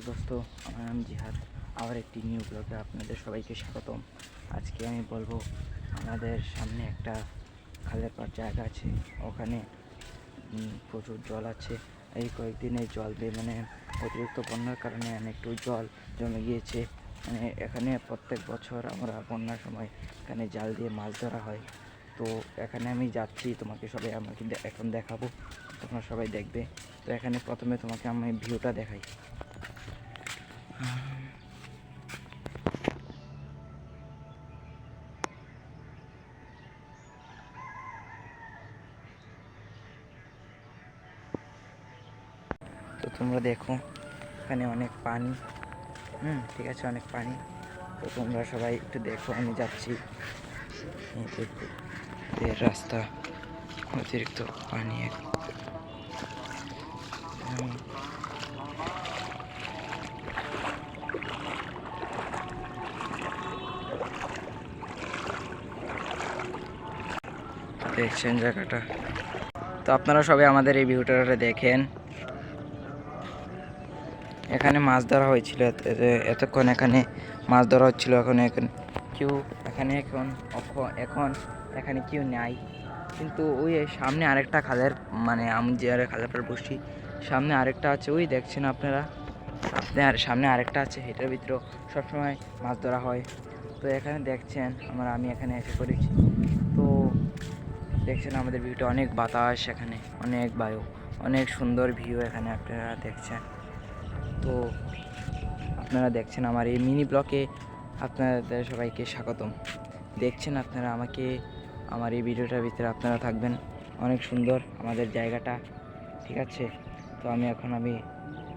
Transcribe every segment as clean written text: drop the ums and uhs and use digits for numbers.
দোস্ত, আমার নাম জিহাদ। আবার একটি নিউ ব্লগে আপনাদের সবাইকে স্বাগতম। আজকে আমি বলবো, আমাদের সামনে একটা খালের পাড় জায়গা আছে, ওখানে প্রচুর জল আছে। এই কয়েকদিনে জল দিয়ে অতিরিক্ত বন্যার কারণে একটু জল জমে গিয়েছে। এখানে প্রত্যেক বছর আমরা বন্যার সময় এখানে জাল দিয়ে মাছ ধরা হয়। তো এখানে আমি যাচ্ছি, তোমাকে সবাই আমাকে এখন দেখাবো, তোমরা সবাই দেখবে। তো এখানে প্রথমে তোমাকে আমি ভিউটা দেখাই। তো তোমরা দেখো, এখানে অনেক পানি। ঠিক আছে, অনেক পানি। তো তোমরা সবাই একটু দেখো, আমি যাচ্ছি। রাস্তা অতিরিক্ত পানি। দেখছেন জায়গাটা। তো আপনারা সবাই আমাদের এই ভিউটা দেখেন। এখানে মাছ ধরা হয়েছিল, এতক্ষণ এখানে মাছ ধরা হচ্ছিল। এখন এখানে কেউ নাই। কিন্তু ওই সামনে আরেকটা খালের, আমি যে খালের পর বসছি, সামনে আরেকটা আছে, ওই দেখছেন আপনারা। সামনে আরেকটা আছে, এটার ভিতরেও সবসময় মাছ ধরা হয়। তো এখানে দেখছেন আমি এখানে এসে পড়েছি। তো দেখছেন আমাদের ভিউটা, অনেক বাতাস, এখানে অনেক বায়ু, অনেক সুন্দর ভিউ এখানে আপনারা দেখছেন। তো আপনারা দেখছেন আমার এই মিনি ব্লকে আপনাদের সবাইকে স্বাগতম। দেখছেন আপনারা আমাকে, আমার এই ভিডিওটার ভিতরে আপনারা থাকবেন। অনেক সুন্দর আমাদের জায়গাটা, ঠিক আছে। তো আমি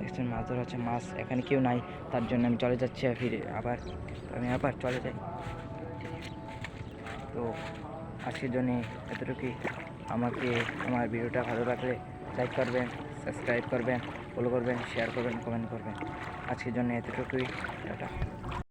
দেখছেন মাছ ধরা হচ্ছে, মাছ এখানে কেউ নাই, তার জন্য আমি চলে যাচ্ছি আমি আবার চলে যাই। তো আজকের জন্য এতটুকুই। আমার ভিডিওটা ভালো লাগলে লাইক করবেন, সাবস্ক্রাইব করবেন, ফলো করবেন, শেয়ার করবেন, কমেন্ট করবেন। আজকের জন্য এতটুকুই। টাটা।